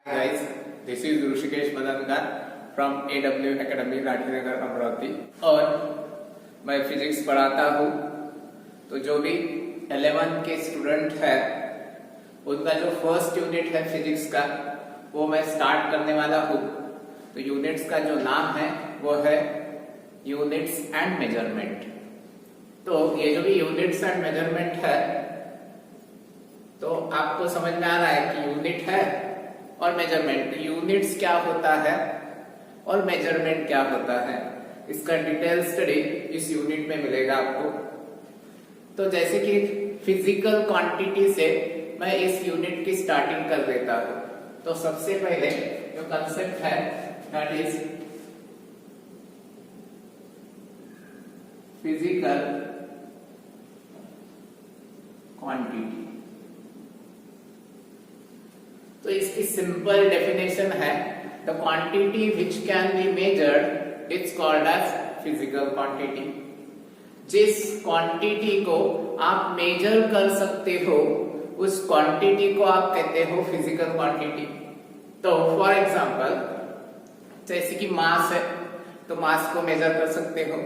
Hi guys, this is Rishikesh Madankar from AW Academy Rathinagar Amravati और मैं physics पढ़ाता हूँ। तो जो भी 11 के स्टूडेंट है उनका जो फर्स्ट यूनिट है फिजिक्स का वो मैं स्टार्ट करने वाला हूँ। तो यूनिट्स का जो नाम है वो है यूनिट्स एंड मेजरमेंट। तो ये जो भी यूनिट्स एंड मेजरमेंट है तो आपको समझ में आ रहा है कि यूनिट है और मेजरमेंट। यूनिट्स क्या होता है और मेजरमेंट क्या होता है, इसका डिटेल स्टडी इस यूनिट में मिलेगा आपको। तो जैसे कि फिजिकल क्वांटिटी से मैं इस यूनिट की स्टार्टिंग कर देता हूं। तो सबसे पहले जो कंसेप्ट है दैट इज फिजिकल क्वांटिटी। तो इसकी सिंपल डेफिनेशन है the quantity which can be measured it's called as physical quantity. जिस क्वांटिटी को आप मेजर कर सकते हो उस क्वांटिटी को आप कहते हो फिजिकल क्वांटिटी। तो फॉर एग्जांपल जैसे कि मास है तो मास को मेजर कर सकते हो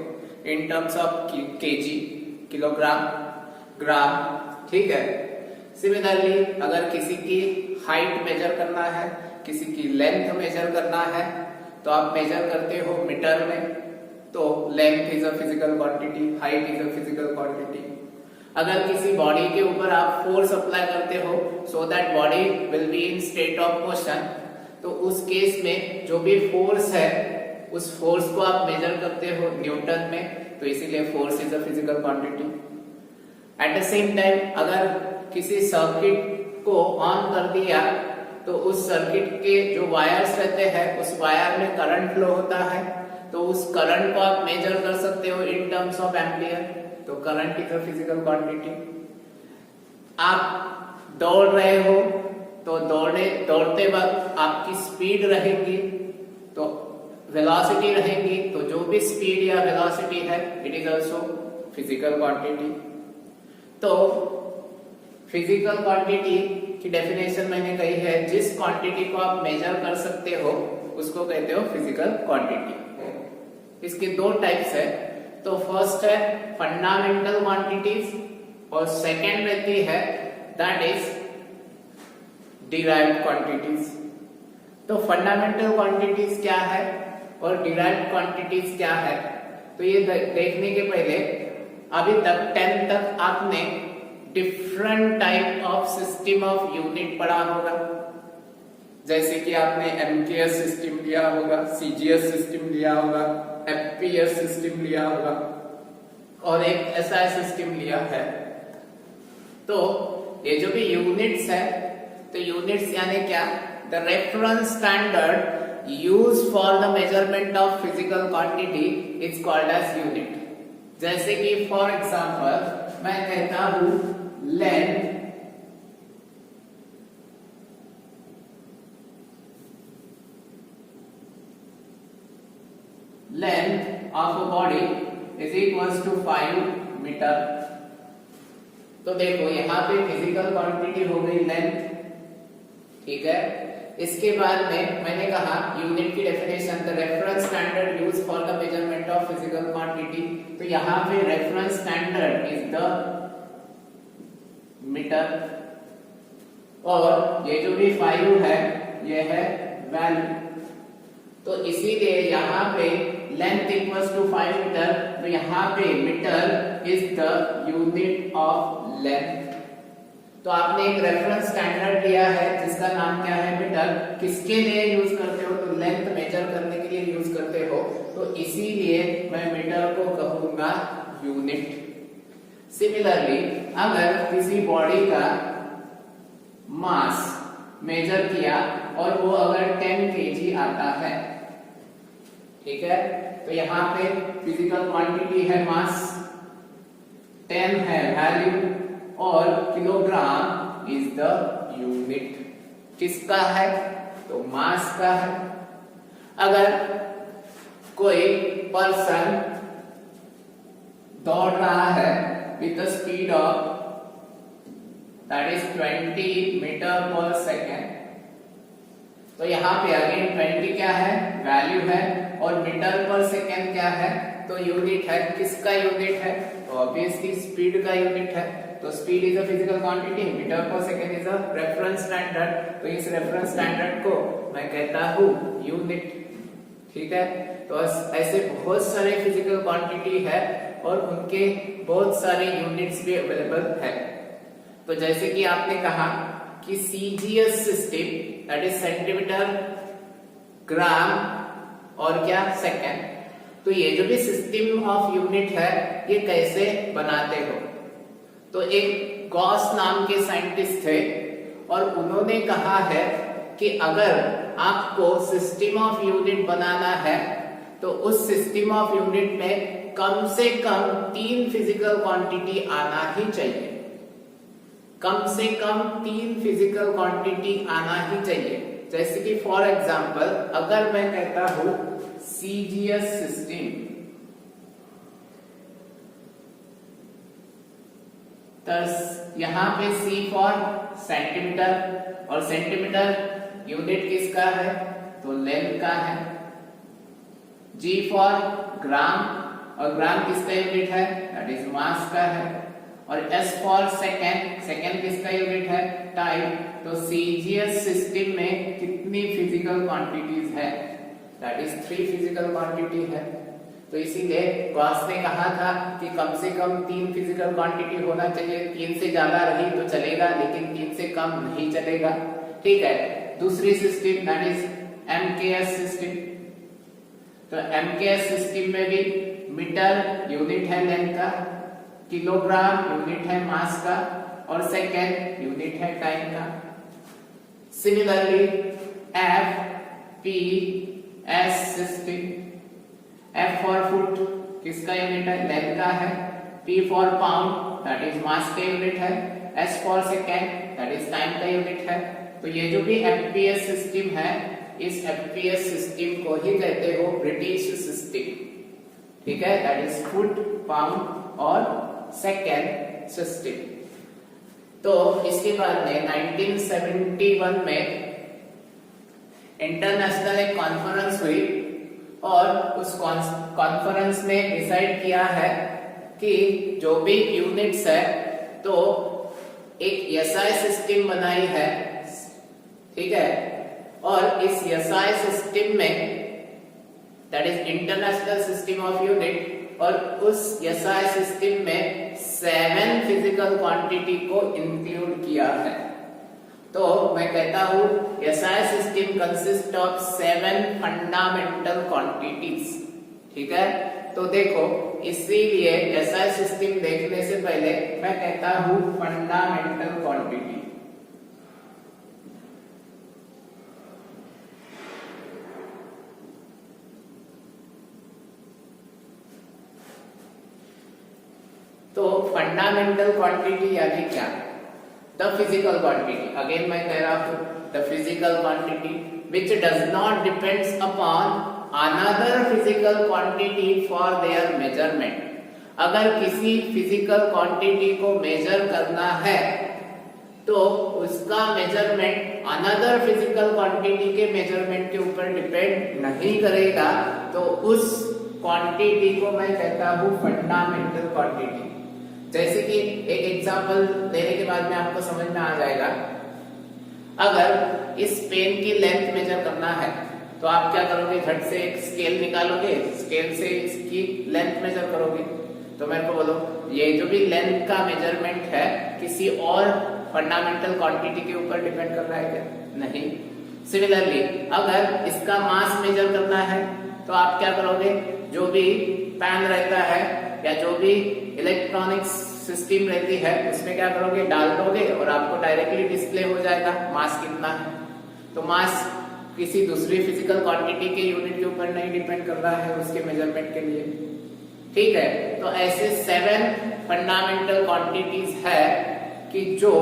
in terms of kg, kilogram, gram, ठीक है। सिमिलरली अगर किसी की हाइट मेजर करना है, किसी की लेंथ मेजर करना है तो आप मेजर करते हो मीटर में। तो length is a physical quantity, height is a physical quantity. अगर किसी बॉडी के ऊपर आप फोर्स अप्लाई करते हो so that body will be in state of motion, तो उस केस में जो भी फोर्स है उस फोर्स को आप मेजर करते हो न्यूटन में, तो इसीलिए force is a physical quantity. At the same time अगर किसी सर्किट को ऑन कर दिया तो उस सर्किट के जो वायर्स रहते हैं उस वायर में करंट फ्लो होता है, तो उस करंट को आप मेजर कर सकते हो इन टर्म्स ऑफ एम्पियर। तो current is a physical quantity. आप दौड़ रहे हो तो दौड़ते वक्त आपकी स्पीड रहेगी तो वेलोसिटी रहेगी, तो जो भी स्पीड या वेलोसिटी है it is also physical quantity. तो फिजिकल क्वांटिटी की डेफिनेशन मैंने कही है जिस क्वांटिटी को आप मेजर कर सकते हो उसको कहते हो फिजिकल क्वांटिटी। इसके दो टाइप्स है। तो फर्स्ट है फंडामेंटल क्वांटिटीज और सेकंड रहती है दैट इज डिराइव्ड क्वांटिटीज। तो फंडामेंटल क्वांटिटीज क्या है और डिराइव्ड क्वांटिटीज क्या है, तो ये देखने के पहले अभी तक 10 तक आपने different type of system of unit पढ़ा होगा। जैसे कि आपने एमकेएस सिस्टम लिया होगा, सीजीएस सिस्टम लिया होगा, एफपीएस सिस्टम लिया होगा और एक एसआई सिस्टम लिया है। तो ये जो भी यूनिट्स है तो यूनिट्स यानी क्या, the reference standard used for the measurement of physical quantity is called as unit. जैसे कि फॉर एग्जांपल मैं कहता हूं length of a body is equals to 5 metre. तो देखो यहाँ पे फिजिकल क्वांटिटी हो गई लेंथ, ठीक है। इसके बाद में मैंने कहा यूनिट की definition the reference standard used for the measurement of physical quantity. तो यहाँ पे reference standard is the metre और ये जो भी 5 है ये है वैल्यू। तो इसीलिए यहाँ पे लेंथ इक्वल्स टू 5 मीटर, तो यहाँ पे metre is the unit of length. तो आपने एक रेफरेंस स्टैंडर्ड लिया है जिसका नाम क्या है मीटर। किसके लिए यूज करते हो, तो लेंथ मेजर करने के लिए यूज करते हो, तो इसीलिए मैं मीटर को कहूंगा यूनिट। सिमिलरली अगर किसी बॉडी का मास मेजर किया और वो अगर 10 केजी आता है, ठीक है, तो यहाँ पे फिजिकल क्वांटिटी है मास, 10 है वैल्यू और किलोग्राम इज द यूनिट। किसका है, तो मास का है। अगर कोई पर्सन दौड़ रहा है with the speed of that is 20 meter per second, तो यहाँ पे अगेन 20 क्या है, वैल्यू है, और मीटर पर सेकेंड क्या है, तो यूनिट है। किसका यूनिट है, तो ऑब्वियसली स्पीड का यूनिट है। तो speed is a physical quantity, metre per second is a reference standard. तो इस रेफरेंस स्टैंडर्ड को मैं कहता हूँ यूनिट। ठीक है, तो ऐसे बहुत सारे फिजिकल क्वांटिटी है और उनके बहुत सारे यूनिट्स भी अवेलेबल है। तो जैसे कि आपने कहा कि CGS system, that is centimetre, gram और क्या, सेकेंड। तो ये जो भी सिस्टम ऑफ यूनिट है ये कैसे बनाते हो, तो एक गॉस नाम के साइंटिस्ट थे और उन्होंने कहा है कि अगर आपको सिस्टम ऑफ यूनिट बनाना है तो उस सिस्टम ऑफ यूनिट में कम से कम 3 फिजिकल क्वांटिटी आना ही चाहिए। कम से कम 3 फिजिकल क्वांटिटी आना ही चाहिए। जैसे कि फॉर एग्जांपल अगर मैं कहता हूं सीजीएस सिस्टम, तो यहां पे सी फॉर सेंटीमीटर, और सेंटीमीटर यूनिट किसका है, तो लेंथ का है। जी फॉर ग्राम, और ग्राम किसका यूनिट है, दैट इज मास का है। और एस फॉर सेकेंड, सेकेंड किसका यूनिट है, टाइम। तो सीजीएस सिस्टम में कितनी फिजिकल क्वांटिटीज है, दैट इज 3 फिजिकल क्वांटिटी है। तो इसीलिए गॉस ने कहा था कि कम से कम 3 फिजिकल क्वांटिटी होना चाहिए। 3 से ज्यादा रही तो चलेगा, लेकिन 3 से कम नहीं चलेगा। ठीक है, दूसरी system that is MKS system. तो एमकेएस सिस्टम में भी मीटर यूनिट है लेंथ का, किलोग्राम यूनिट है मास का, और सेकेंड यूनिट है टाइम का। Similarly F P S system, F for foot किसका यूनिट है, लेंथ का है। P for pound that is mass का यूनिट है। S for second that is time का यूनिट है। तो ये जो भी एफपीएस सिस्टम है, इस एफपीएस सिस्टम को ही कहते हो ब्रिटिश सिस्टम। ठीक है, दैट इज फुट, पाउंड और सेकेंड सिस्टम। तो इसके बाद में 1971 में इंटरनेशनल एक कॉन्फ्रेंस हुई और उस कॉन्फ्रेंस में डिसाइड किया है कि जो भी यूनिट्स है तो एक एसआई सिस्टम बनाई है। ठीक है, और इस एसआई सिस्टम में that is international system of unit, और उस एसआई सिस्टम में 7 फिजिकल क्वांटिटी को इंक्लूड किया है। तो मैं कहता हूं SI system consist of 7 fundamental quantities. ठीक है, तो देखो इसीलिए एसआई सिस्टम देखने से पहले मैं कहता हूं फंडामेंटल क्वांटिटी। तो फंडामेंटल क्वांटिटी यानी क्या, द फिजिकल क्वांटिटी। अगेन मैं कह रहा हूं the physical quantity which does not depends upon another physical quantity for their measurement. अगर किसी फिजिकल क्वांटिटी को मेजर करना है तो उसका मेजरमेंट अनदर फिजिकल क्वांटिटी के मेजरमेंट के ऊपर डिपेंड नहीं करेगा, तो उस क्वांटिटी को मैं कहता हूं फंडामेंटल क्वांटिटी। जैसे कि एक एग्जांपल देने के बाद में आपको समझ में आ जाएगा। अगर इस पेन की लेंथ मेजर करना है तो आप क्या करोगे, झट से एक स्केल निकालोगे, स्केल से इसकी लेंथ मेजर करोगे। तो मेरे को बोलो ये जो भी लेंथ का मेजरमेंट है किसी और फंडामेंटल क्वांटिटी के ऊपर डिपेंड कर रहा है क्या, नहीं। सिमिलरली अगर इसका मास मेजर करना है तो आप क्या करोगे, जो भी पेन रहता है या जो भी इलेक्ट्रॉनिक्स सिस्टम रहती है उसमें क्या करोगे, डाल दोगे और आपको डायरेक्टली डिस्प्ले हो जाएगा मास कितना है। तो मास किसी दूसरी फिजिकल क्वांटिटी के यूनिट के ऊपर नहीं डिपेंड कर रहा है उसके मेजरमेंट के लिए। ठीक है, तो ऐसे 7 फंडामेंटल क्वांटिटीज है कि जो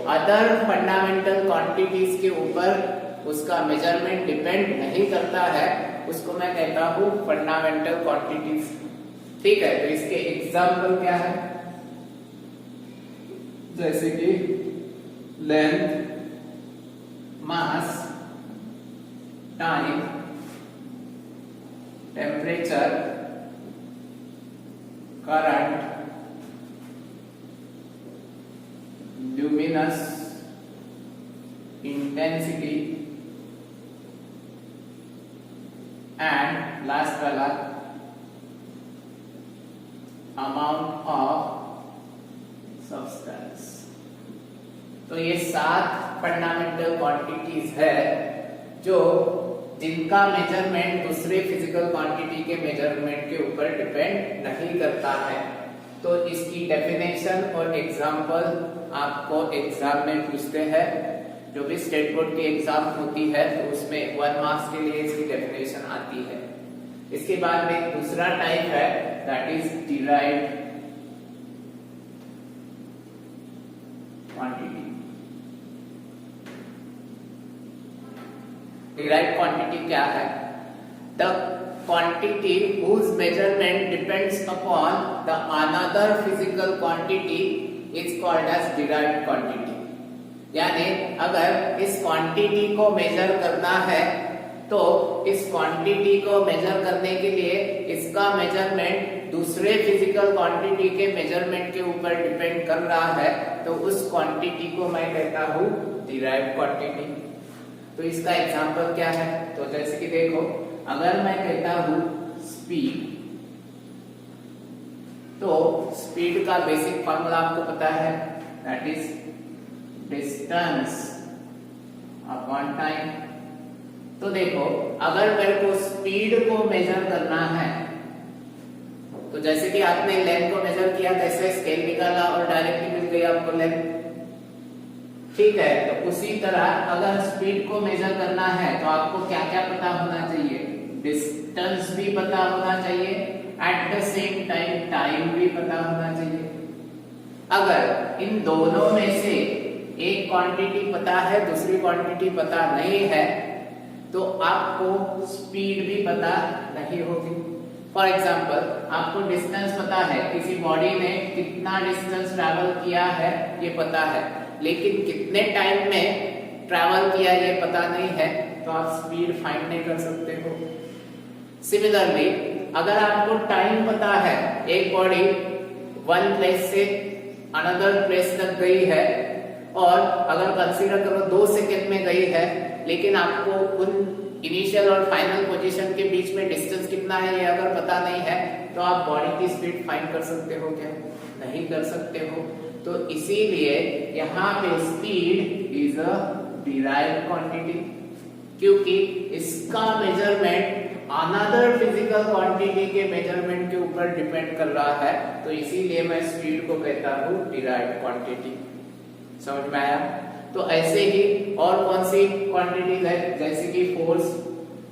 अदर फंडामेंटल क्वांटिटीज के ऊपर उसका मेजरमेंट डिपेंड नहीं करता है, उसको मैं कहता हूं फंडामेंटल क्वांटिटीज। ठीक है, तो इसके एग्जाम्पल क्या है, जैसे कि length, mass, time, temperature, current, luminous intensity and last वाला amount of substance। तो ये 7 फंडामेंटल क्वांटिटीज है जो जिनका मेजरमेंट दूसरे फिजिकल क्वांटिटी के मेजरमेंट के ऊपर डिपेंड नहीं करता है। तो इसकी डेफिनेशन और एग्जांपल आपको एग्जाम में पूछते हैं। जो भी स्टेट बोर्ड की एग्जाम होती है तो उसमें 1 मार्क्स के लिए इसकी डेफिनेशन आती है। इसके बाद में दूसरा टाइप है that is derived quantity. Derived quantity क्या है? The quantity whose measurement depends upon the another physical quantity is called as derived quantity। यानी अगर इस क्वांटिटी को मेजर करना है तो इस क्वांटिटी को मेजर करने के लिए इसका मेजरमेंट दूसरे फिजिकल क्वांटिटी के मेजरमेंट के ऊपर डिपेंड कर रहा है तो उस क्वांटिटी को मैं कहता हूँ डिराइव्ड क्वांटिटी। तो इसका एग्जांपल क्या है? तो जैसे कि देखो, अगर मैं कहता हूं स्पीड, तो स्पीड का बेसिक फॉर्मूला आपको पता है that is distance upon time. तो देखो, अगर मेरे को स्पीड को मेजर करना है तो जैसे कि आपने लेंथ को मेजर किया, कैसे स्केल निकाला और डायरेक्टली मिल गई आपको लेंथ, ठीक है। तो उसी तरह अगर स्पीड को मेजर करना है तो आपको क्या क्या पता होना चाहिए? डिस्टेंस भी पता होना चाहिए, at the same time time भी पता होना चाहिए। अगर इन दोनों में से एक क्वांटिटी पता है, दूसरी क्वांटिटी पता नहीं है, तो आपको स्पीड भी पता नहीं होगी। फॉर एग्जाम्पल, आपको डिस्टेंस पता है, किसी बॉडी ने कितना डिस्टेंस ट्रैवल किया है ये पता है, लेकिन कितने टाइम में ट्रैवल किया ये पता नहीं है, तो आप स्पीड फाइंड नहीं कर सकते हो। सिमिलरली, अगर आपको टाइम पता है, एक बॉडी वन प्लेस से अनदर प्लेस तक गई है और अगर कंसीडर करो 2 सेकेंड में गई है, लेकिन आपको उन इनिशियल और फाइनल पोजीशन के बीच में डिस्टेंस कितना है ये अगर पता नहीं है, तो आप बॉडी की स्पीड फाइंड कर सकते हो क्या? नहीं कर सकते हो। तो इसीलिए यहाँ पे speed is a derived quantity, क्योंकि इसका मेजरमेंट अनदर फिजिकल क्वांटिटी के मेजरमेंट के ऊपर डिपेंड कर रहा है। तो इसीलिए मैं स्पीड को कहता हूँ डिराइव्ड क्वांटिटी। समझ में आया? तो ऐसे ही और कौन सी क्वांटिटीज है, जैसे कि force,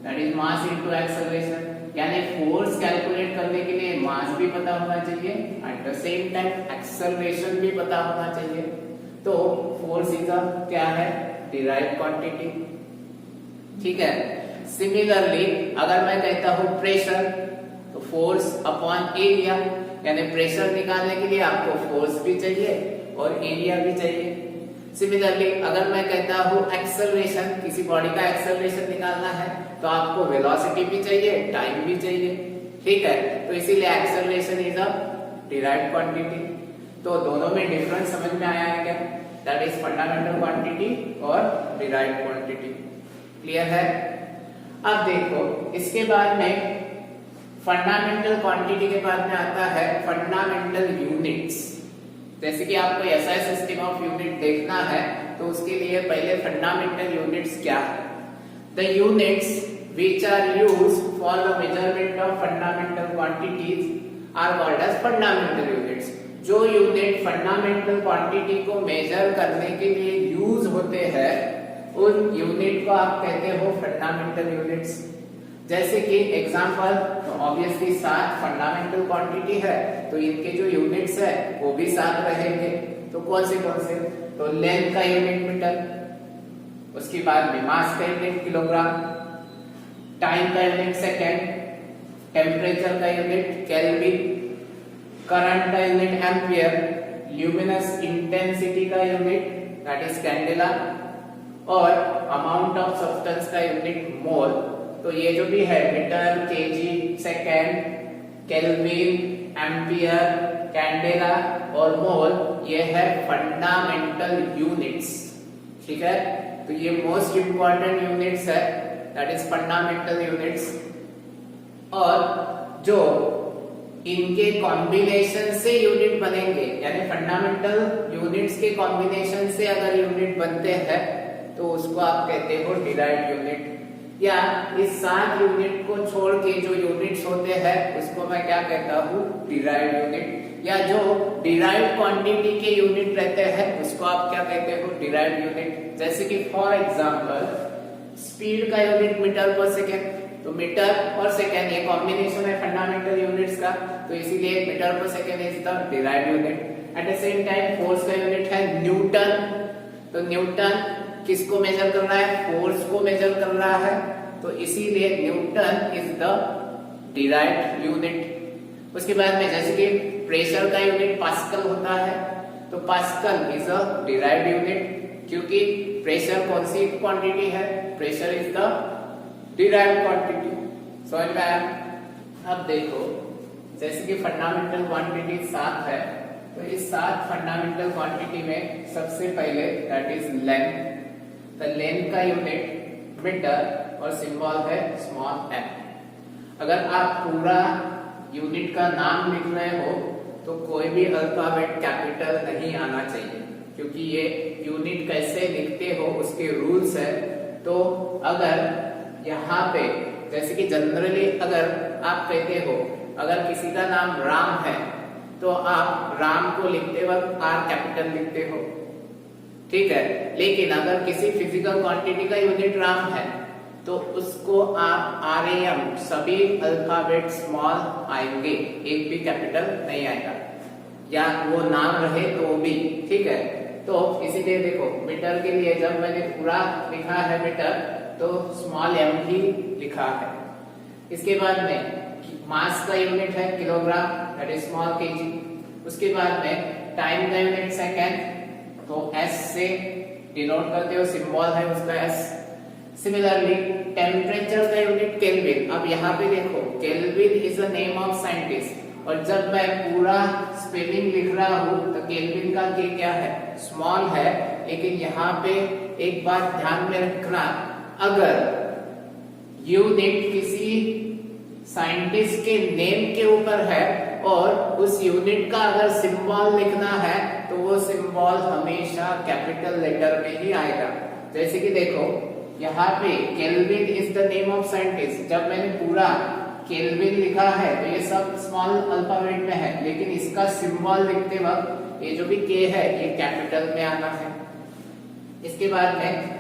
that is mass into acceleration, यानी फोर्स कैलकुलेट करने के लिए मास भी पता होना चाहिए, at the same time acceleration भी पता होना चाहिए। तो फोर्स इज क्या है? डिराइव्ड क्वांटिटी, ठीक है। सिमिलरली, अगर मैं कहता हूं प्रेशर, तो फोर्स अपॉन एरिया, यानी प्रेशर निकालने के लिए आपको फोर्स भी चाहिए और एरिया भी चाहिए। सिमिलरली, अगर मैं कहता हूं एक्सेलरेशन, किसी बॉडी का एक्सेलरेशन निकालना है तो आपको वेलोसिटी भी चाहिए, टाइम भी चाहिए, ठीक है। तो इसीलिए acceleration is a derived quantity. तो दोनों में डिफरेंस समझ में आया है क्या? दैट इज फंडामेंटल क्वांटिटी और डिराइव्ड क्वांटिटी। क्लियर है? अब देखो, इसके बाद में फंडामेंटल क्वांटिटी के बाद में आता है फंडामेंटल यूनिट्स। जैसे कि आपको एसआई सिस्टम ऑफ यूनिट देखना है तो उसके लिए पहले फंडामेंटल यूनिट्स क्या है? The units which are used for the measurement of fundamental quantities are called as fundamental units. जो यूनिट फंडामेंटल क्वांटिटी को मेजर करने के लिए यूज होते हैं उन यूनिट को आप कहते हो फंडामेंटल यूनिट्स। जैसे कि एग्जांपल, तो ऑब्वियसली 7 फंडामेंटल क्वांटिटी है तो इनके जो यूनिट्स है वो भी 7 रहेंगे। तो कौन से? तो लेंथ का यूनिट मीटर, उसके बाद में मास का यूनिट किलोग्राम, टाइम का यूनिट सेकेंड, टेम्परेचर का यूनिट केल्विन, करंट का यूनिट एम्पियर, ल्यूमिनस इंटेंसिटी का यूनिट दैट इज कैंडेला, और अमाउंट ऑफ सब्सटेंस का यूनिट मोल। तो ये जो भी है metre, KG, second, kelvin, ampere, candela और मोल, ये है फंडामेंटल यूनिट्स। ठीक है, तो ये मोस्ट इंपॉर्टेंट यूनिट्स है, दैट इज फंडामेंटल यूनिट्स। और जो इनके कॉम्बिनेशन से यूनिट बनेंगे, यानी फंडामेंटल यूनिट्स के कॉम्बिनेशन से अगर यूनिट बनते हैं तो उसको आप कहते हो डिराइव्ड यूनिट। या इस 7 यूनिट को छोड़ के जो यूनिट्स होते हैं उसको मैं क्या कहता हूँ, डिराइव्ड यूनिट। या जो डिराइव्ड क्वांटिटी के यूनिट रहते हैं उसको आप क्या कहते हो, डिराइव्ड यूनिट। जैसे कि फॉर एग्जांपल स्पीड का यूनिट मीटर पर सेकेंड, तो मीटर और सेकेंड ये कॉम्बिनेशन है फंडामेंटल यूनिट्स का, तो इसीलिए metre per second is the derived unit. At the same time force का यूनिट है न्यूटन, तो न्यूटन किसको मेजर कर रहा है, फोर्स को मेजर कर रहा है, तो इसीलिए Newton is the derived unit. उसके बाद में जैसे कि प्रेशर का यूनिट पास्कल होता है, तो pascal is a derived unit, क्योंकि प्रेशर कौन सी क्वांटिटी है, pressure is the derived quantity. समझ में आया? अब देखो जैसे कि फंडामेंटल क्वांटिटी 7 है, तो इस 7 फंडामेंटल क्वांटिटी में सबसे पहले दैट इज लेंथ। तो लेंथ का यूनिट मीटर और सिंबल है स्मॉल m। अगर आप पूरा यूनिट का नाम लिख रहे हो तो कोई भी अल्फाबेट कैपिटल नहीं आना चाहिए, क्योंकि ये यूनिट कैसे लिखते हो उसके रूल्स है। तो अगर यहाँ पे जैसे कि जनरली अगर आप कहते हो, अगर किसी का नाम राम है तो आप राम को लिखते वक्त R कैपिटल लिखते हो, ठीक है। लेकिन अगर किसी फिजिकल क्वांटिटी का यूनिट राम है तो उसको आप RAM सभी अल्फाबेट स्मॉल आएंगे, एक भी कैपिटल नहीं आएगा, या वो नाम रहे तो वो भी, ठीक है। तो इसीलिए देखो मीटर के लिए जब मैंने पूरा लिखा है मीटर तो स्मॉल m ही लिखा है। इसके बाद में मास का यूनिट है kilogram, that is small kg। उसके बाद में टाइम का यूनिट सेकेंड, तो s से डिनोट करते हो, सिंबल है उसका s। सिमिलरली टेम्परेचर का यूनिट केल्विन। अब यहाँ पे देखो kelvin is a name of scientist, और जब मैं पूरा स्पेलिंग लिख रहा हूँ तो केल्विन का के क्या है, स्मॉल है। लेकिन यहाँ पे एक बात ध्यान में रखना, अगर यूनिट किसी साइंटिस्ट के नेम के ऊपर है और उस यूनिट का अगर सिंबल लिखना है तो वो सिंबल हमेशा कैपिटल लेटर में ही आएगा। जैसे कि देखो यहाँ पे kelvin is the name of scientist, जब मैंने पूरा केल्विन लिखा है तो ये सब स्मॉल अल्फाबेट में है, लेकिन इसका सिंबल लिखते वक्त ये जो भी के है ये कैपिटल में आना है। इसके बाद में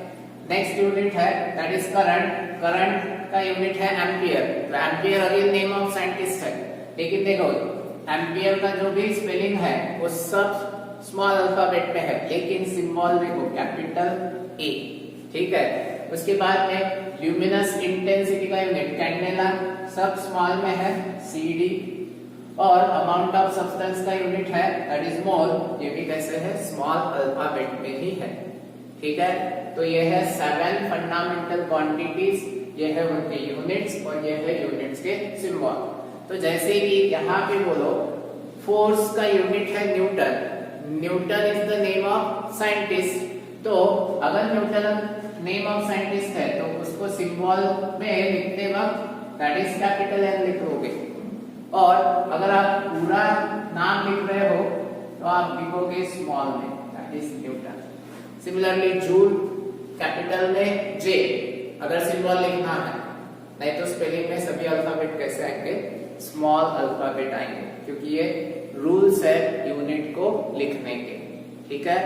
नेक्स्ट यूनिट है दैट इज करंट। करंट का यूनिट है एम्पियर। तो ampere again name of scientist है, लेकिन देखो एम्पियर का जो भी स्पेलिंग है वो सब स्मॉल अल्फाबेट में है, लेकिन सिंबल देखो कैपिटल A, ठीक है। उसके बाद में ल्यूमिनस इंटेंसिटी का यूनिट कैंडेला, सब स्मॉल में है CD। और अमाउंट ऑफ सब्सटेंस का यूनिट है दैट इज मोल, ये भी कैसे है, स्मॉल अल्फाबेट में ही है, ठीक है। तो ये है 7 फंडामेंटल क्वांटिटीज, ये है उनके यूनिट्स और ये है यूनिट्स के सिंबल। तो जैसे कि यहाँ पे बोलो फोर्स का यूनिट है Newton. Newton is the name of scientist, तो अगर न्यूटन नेम ऑफ साइंटिस्ट है तो उसको सिंबल में लिखते वक्त दैट इज कैपिटल N लिखोगे, और अगर आप पूरा नाम लिख रहे हो तो आप लिखोगे स्मॉल में, that is Newton. Similarly joule capital में J अगर सिंबल लिखना है, नहीं तो स्पेलिंग में सभी अल्फाबेट कैसे आएंगे, स्मॉल अल्फाबेट आएंगे, क्योंकि ये रूल्स है यूनिट को लिखने के, ठीक है।